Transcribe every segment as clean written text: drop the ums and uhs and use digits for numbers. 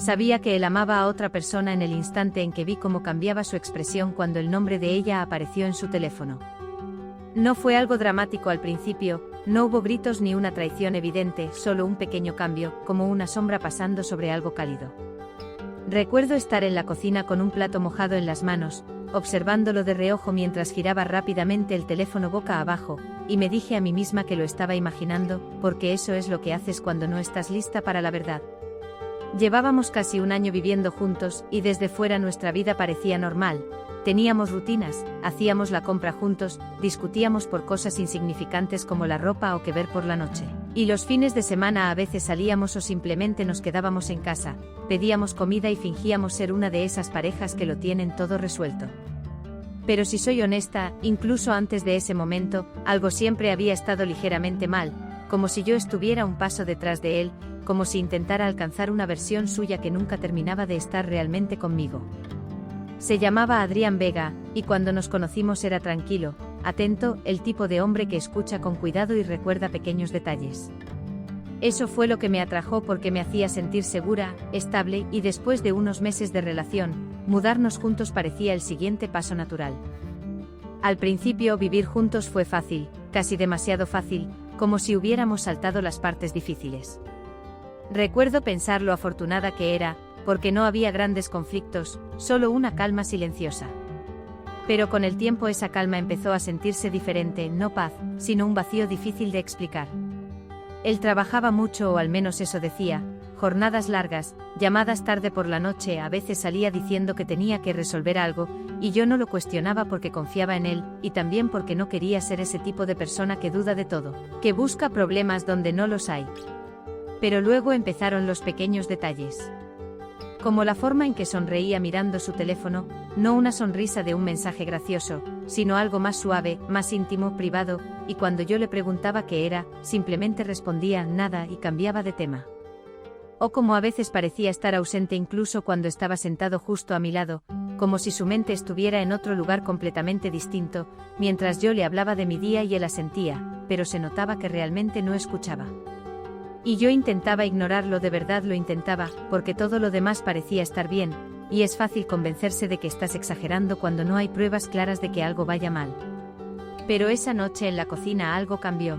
Sabía que él amaba a otra persona en el instante en que vi cómo cambiaba su expresión cuando el nombre de ella apareció en su teléfono. No fue algo dramático al principio, no hubo gritos ni una traición evidente, solo un pequeño cambio, como una sombra pasando sobre algo cálido. Recuerdo estar en la cocina con un plato mojado en las manos, observándolo de reojo mientras giraba rápidamente el teléfono boca abajo, y me dije a mí misma que lo estaba imaginando, porque eso es lo que haces cuando no estás lista para la verdad. Llevábamos casi un año viviendo juntos, y desde fuera nuestra vida parecía normal. Teníamos rutinas, hacíamos la compra juntos, discutíamos por cosas insignificantes como la ropa o qué ver por la noche. Y los fines de semana a veces salíamos o simplemente nos quedábamos en casa, pedíamos comida y fingíamos ser una de esas parejas que lo tienen todo resuelto. Pero si soy honesta, incluso antes de ese momento, algo siempre había estado ligeramente mal, como si yo estuviera un paso detrás de él, como si intentara alcanzar una versión suya que nunca terminaba de estar realmente conmigo. Se llamaba Adrián Vega, y cuando nos conocimos era tranquilo, atento, el tipo de hombre que escucha con cuidado y recuerda pequeños detalles. Eso fue lo que me atrajo porque me hacía sentir segura, estable, y después de unos meses de relación, mudarnos juntos parecía el siguiente paso natural. Al principio vivir juntos fue fácil, casi demasiado fácil, como si hubiéramos saltado las partes difíciles. Recuerdo pensar lo afortunada que era, porque no había grandes conflictos, solo una calma silenciosa. Pero con el tiempo esa calma empezó a sentirse diferente, no paz, sino un vacío difícil de explicar. Él trabajaba mucho o al menos eso decía, jornadas largas, llamadas tarde por la noche, a veces salía diciendo que tenía que resolver algo, y yo no lo cuestionaba porque confiaba en él, y también porque no quería ser ese tipo de persona que duda de todo, que busca problemas donde no los hay. Pero luego empezaron los pequeños detalles. Como la forma en que sonreía mirando su teléfono, no una sonrisa de un mensaje gracioso, sino algo más suave, más íntimo, privado, y cuando yo le preguntaba qué era, simplemente respondía nada y cambiaba de tema. O como a veces parecía estar ausente incluso cuando estaba sentado justo a mi lado, como si su mente estuviera en otro lugar completamente distinto, mientras yo le hablaba de mi día y él asentía, pero se notaba que realmente no escuchaba. Y yo intentaba ignorarlo, de verdad lo intentaba, porque todo lo demás parecía estar bien, y es fácil convencerse de que estás exagerando cuando no hay pruebas claras de que algo vaya mal. Pero esa noche en la cocina algo cambió.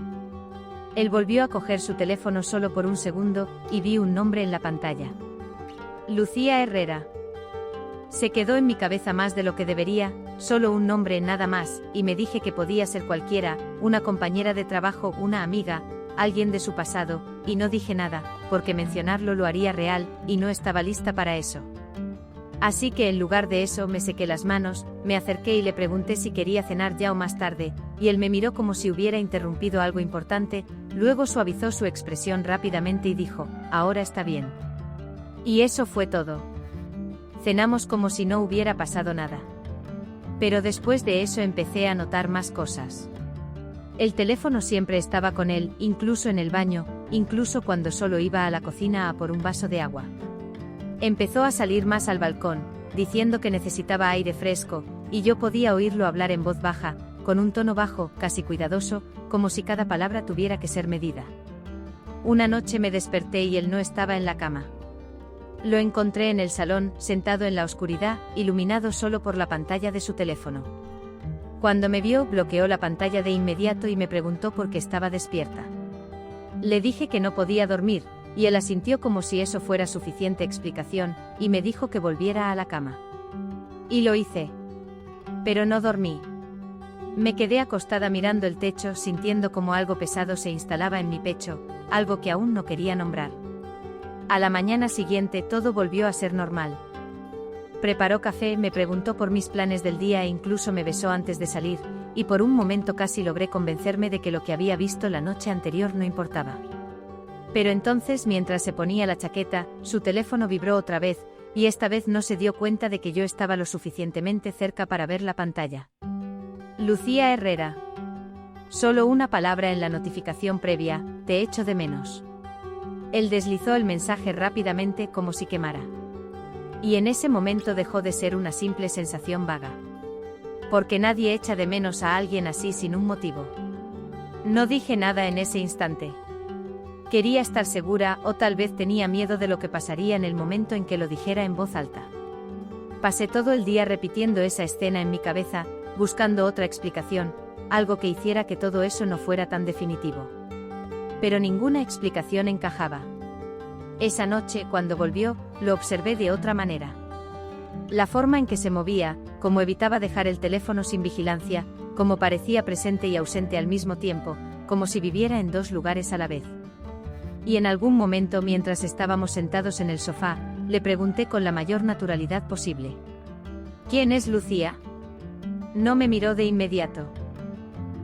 Él volvió a coger su teléfono solo por un segundo, y vi un nombre en la pantalla. Lucía Herrera. Se quedó en mi cabeza más de lo que debería, solo un nombre nada más, y me dije que podía ser cualquiera, una compañera de trabajo, una amiga, alguien de su pasado, y no dije nada, porque mencionarlo lo haría real, y no estaba lista para eso. Así que en lugar de eso me sequé las manos, me acerqué y le pregunté si quería cenar ya o más tarde, y él me miró como si hubiera interrumpido algo importante, luego suavizó su expresión rápidamente y dijo, ahora está bien. Y eso fue todo. Cenamos como si no hubiera pasado nada. Pero después de eso empecé a notar más cosas. El teléfono siempre estaba con él, incluso en el baño, incluso cuando solo iba a la cocina a por un vaso de agua. Empezó a salir más al balcón, diciendo que necesitaba aire fresco, y yo podía oírlo hablar en voz baja, con un tono bajo, casi cuidadoso, como si cada palabra tuviera que ser medida. Una noche me desperté y él no estaba en la cama. Lo encontré en el salón, sentado en la oscuridad, iluminado solo por la pantalla de su teléfono. Cuando me vio, bloqueó la pantalla de inmediato y me preguntó por qué estaba despierta. Le dije que no podía dormir, y él asintió como si eso fuera suficiente explicación, y me dijo que volviera a la cama. Y lo hice. Pero no dormí. Me quedé acostada mirando el techo, sintiendo como algo pesado se instalaba en mi pecho, algo que aún no quería nombrar. A la mañana siguiente todo volvió a ser normal. Preparó café, me preguntó por mis planes del día e incluso me besó antes de salir, y por un momento casi logré convencerme de que lo que había visto la noche anterior no importaba. Pero entonces, mientras se ponía la chaqueta, su teléfono vibró otra vez, y esta vez no se dio cuenta de que yo estaba lo suficientemente cerca para ver la pantalla. Lucía Herrera. Solo una palabra en la notificación previa, te echo de menos. Él deslizó el mensaje rápidamente como si quemara. Y en ese momento dejó de ser una simple sensación vaga. Porque nadie echa de menos a alguien así sin un motivo. No dije nada en ese instante. Quería estar segura, o tal vez tenía miedo de lo que pasaría en el momento en que lo dijera en voz alta. Pasé todo el día repitiendo esa escena en mi cabeza, buscando otra explicación, algo que hiciera que todo eso no fuera tan definitivo. Pero ninguna explicación encajaba. Esa noche, cuando volvió, lo observé de otra manera. La forma en que se movía, cómo evitaba dejar el teléfono sin vigilancia, cómo parecía presente y ausente al mismo tiempo, como si viviera en dos lugares a la vez. Y en algún momento, mientras estábamos sentados en el sofá, le pregunté con la mayor naturalidad posible: ¿Quién es Lucía? No me miró de inmediato.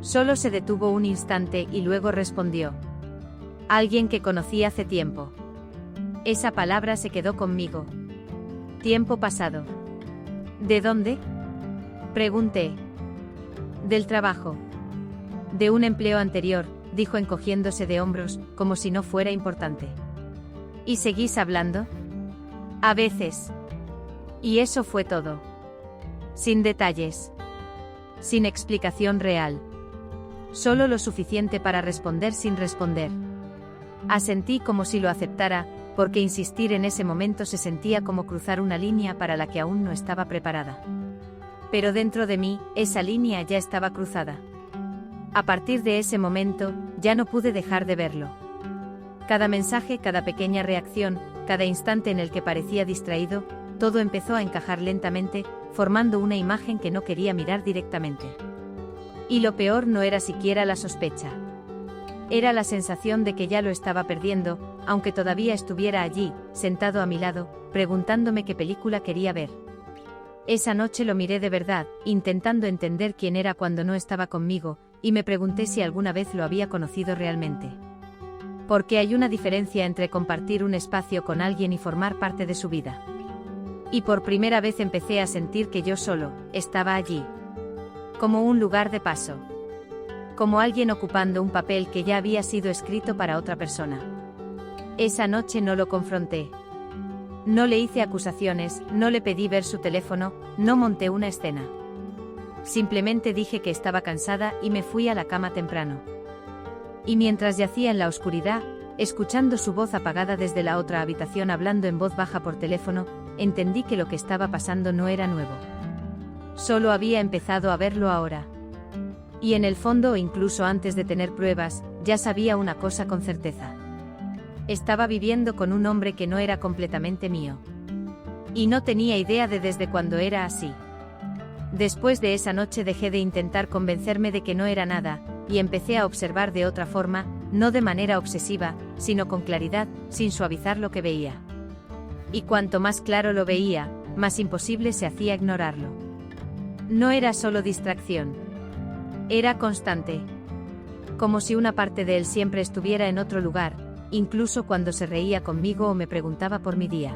Solo se detuvo un instante y luego respondió: alguien que conocí hace tiempo. Esa palabra se quedó conmigo. Tiempo pasado. ¿De dónde? Pregunté. Del trabajo. De un empleo anterior, dijo encogiéndose de hombros, como si no fuera importante. ¿Y seguís hablando? A veces. Y eso fue todo. Sin detalles. Sin explicación real. Solo lo suficiente para responder sin responder. Asentí como si lo aceptara, porque insistir en ese momento se sentía como cruzar una línea para la que aún no estaba preparada. Pero dentro de mí, esa línea ya estaba cruzada. A partir de ese momento, ya no pude dejar de verlo. Cada mensaje, cada pequeña reacción, cada instante en el que parecía distraído, todo empezó a encajar lentamente, formando una imagen que no quería mirar directamente. Y lo peor no era siquiera la sospecha. Era la sensación de que ya lo estaba perdiendo, aunque todavía estuviera allí, sentado a mi lado, preguntándome qué película quería ver. Esa noche lo miré de verdad, intentando entender quién era cuando no estaba conmigo, y me pregunté si alguna vez lo había conocido realmente. Porque hay una diferencia entre compartir un espacio con alguien y formar parte de su vida. Y por primera vez empecé a sentir que yo solo estaba allí. Como un lugar de paso. Como alguien ocupando un papel que ya había sido escrito para otra persona. Esa noche no lo confronté. No le hice acusaciones, no le pedí ver su teléfono, no monté una escena. Simplemente dije que estaba cansada y me fui a la cama temprano. Y mientras yacía en la oscuridad, escuchando su voz apagada desde la otra habitación hablando en voz baja por teléfono, entendí que lo que estaba pasando no era nuevo. Solo había empezado a verlo ahora. Y en el fondo, o incluso antes de tener pruebas, ya sabía una cosa con certeza. Estaba viviendo con un hombre que no era completamente mío. Y no tenía idea de desde cuándo era así. Después de esa noche dejé de intentar convencerme de que no era nada, y empecé a observar de otra forma, no de manera obsesiva, sino con claridad, sin suavizar lo que veía. Y cuanto más claro lo veía, más imposible se hacía ignorarlo. No era solo distracción. Era constante. Como si una parte de él siempre estuviera en otro lugar, incluso cuando se reía conmigo o me preguntaba por mi día.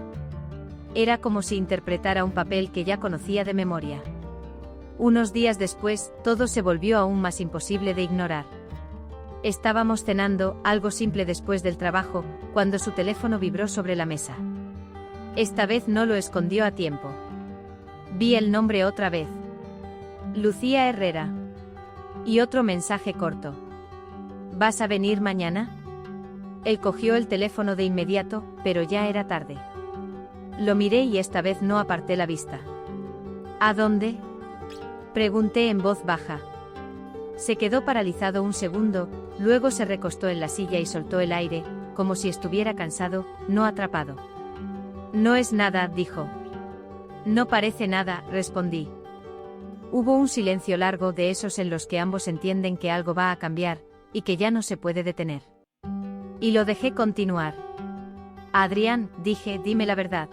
Era como si interpretara un papel que ya conocía de memoria. Unos días después, todo se volvió aún más imposible de ignorar. Estábamos cenando, algo simple después del trabajo, cuando su teléfono vibró sobre la mesa. Esta vez no lo escondió a tiempo. Vi el nombre otra vez. Lucía Herrera. Y otro mensaje corto. ¿Vas a venir mañana? Él cogió el teléfono de inmediato, pero ya era tarde. Lo miré y esta vez no aparté la vista. ¿A dónde? Pregunté en voz baja. Se quedó paralizado un segundo, luego se recostó en la silla y soltó el aire, como si estuviera cansado, no atrapado. No es nada, dijo. No parece nada, respondí. Hubo un silencio largo, de esos en los que ambos entienden que algo va a cambiar, y que ya no se puede detener. Y lo dejé continuar. Adrián, dije, dime la verdad.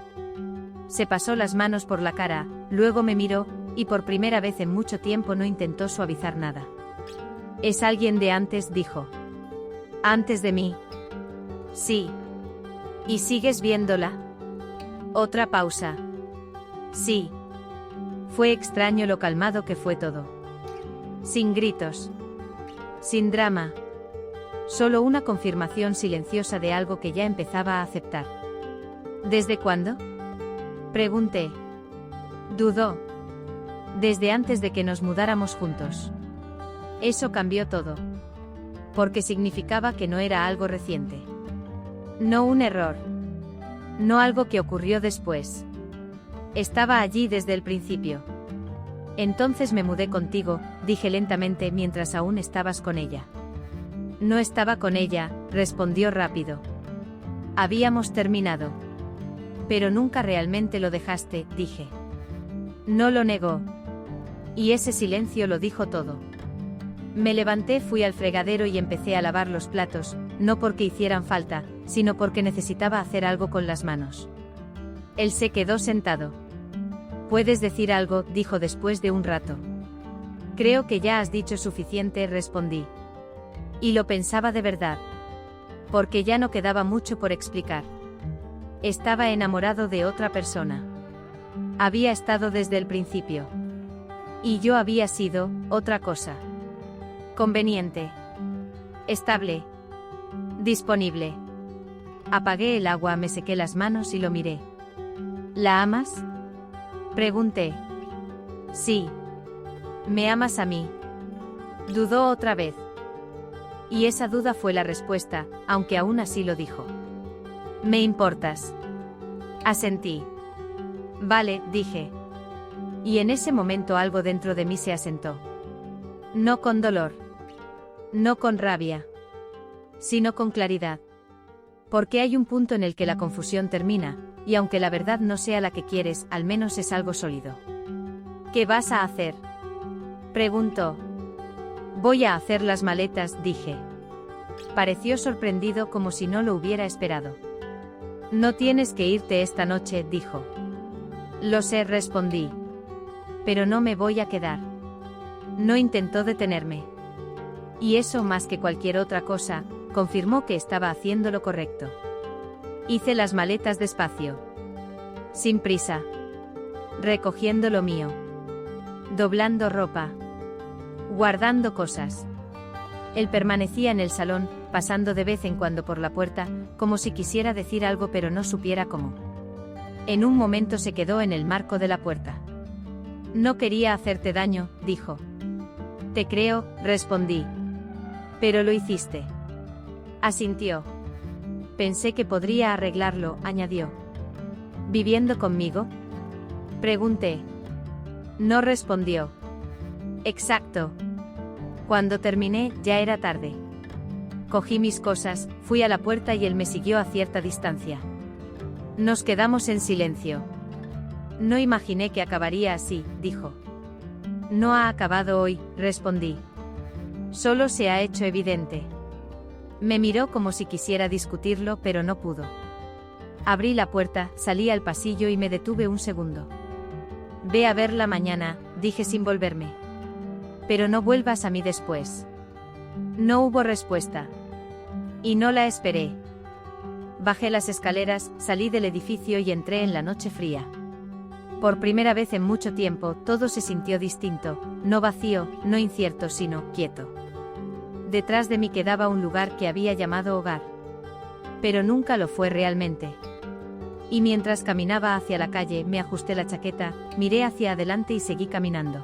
Se pasó las manos por la cara, luego me miró, y por primera vez en mucho tiempo no intentó suavizar nada. Es alguien de antes, dijo. ¿Antes de mí? Sí. ¿Y sigues viéndola? Otra pausa. Sí. Fue extraño lo calmado que fue todo. Sin gritos. Sin drama. Solo una confirmación silenciosa de algo que ya empezaba a aceptar. ¿Desde cuándo? Pregunté. Dudó. Desde antes de que nos mudáramos juntos. Eso cambió todo. Porque significaba que no era algo reciente. No un error. No algo que ocurrió después. Estaba allí desde el principio. Entonces me mudé contigo, dije lentamente mientras aún estabas con ella. No estaba con ella, respondió rápido. Habíamos terminado. Pero nunca realmente lo dejaste, dije. No lo negó. Y ese silencio lo dijo todo. Me levanté, fui al fregadero y empecé a lavar los platos, no porque hicieran falta, sino porque necesitaba hacer algo con las manos. Él se quedó sentado. ¿Puedes decir algo?, dijo después de un rato. Creo que ya has dicho suficiente, respondí. Y lo pensaba de verdad. Porque ya no quedaba mucho por explicar. Estaba enamorado de otra persona. Había estado desde el principio. Y yo había sido otra cosa. Conveniente. Estable. Disponible. Apagué el agua, me sequé las manos y lo miré. ¿La amas?, pregunté. Sí. ¿Me amas a mí?, dudó otra vez. Y esa duda fue la respuesta, aunque aún así lo dijo. Me importas. Asentí. Vale, dije. Y en ese momento algo dentro de mí se asentó. No con dolor. No con rabia. Sino con claridad. Porque hay un punto en el que la confusión termina, y aunque la verdad no sea la que quieres, al menos es algo sólido. ¿Qué vas a hacer?, preguntó. Voy a hacer las maletas, dije. Pareció sorprendido, como si no lo hubiera esperado. No tienes que irte esta noche, dijo. Lo sé, respondí. Pero no me voy a quedar. No intentó detenerme. Y eso, más que cualquier otra cosa, confirmó que estaba haciendo lo correcto. Hice las maletas despacio. Sin prisa. Recogiendo lo mío. Doblando ropa. Guardando cosas. Él permanecía en el salón, pasando de vez en cuando por la puerta, como si quisiera decir algo pero no supiera cómo. En un momento se quedó en el marco de la puerta. No quería hacerte daño, dijo. Te creo, respondí. Pero lo hiciste. Asintió. Pensé que podría arreglarlo, añadió. ¿Viviendo conmigo?, pregunté. No respondió. Exacto. Cuando terminé, ya era tarde. Cogí mis cosas, fui a la puerta y él me siguió a cierta distancia. Nos quedamos en silencio. No imaginé que acabaría así, dijo. No ha acabado hoy, respondí. Solo se ha hecho evidente. Me miró como si quisiera discutirlo, pero no pudo. Abrí la puerta, salí al pasillo y me detuve un segundo. Ve a verla mañana, dije sin volverme. Pero no vuelvas a mí después. No hubo respuesta. Y no la esperé. Bajé las escaleras, salí del edificio y entré en la noche fría. Por primera vez en mucho tiempo, todo se sintió distinto, no vacío, no incierto, sino quieto. Detrás de mí quedaba un lugar que había llamado hogar. Pero nunca lo fue realmente. Y mientras caminaba hacia la calle, me ajusté la chaqueta, miré hacia adelante y seguí caminando.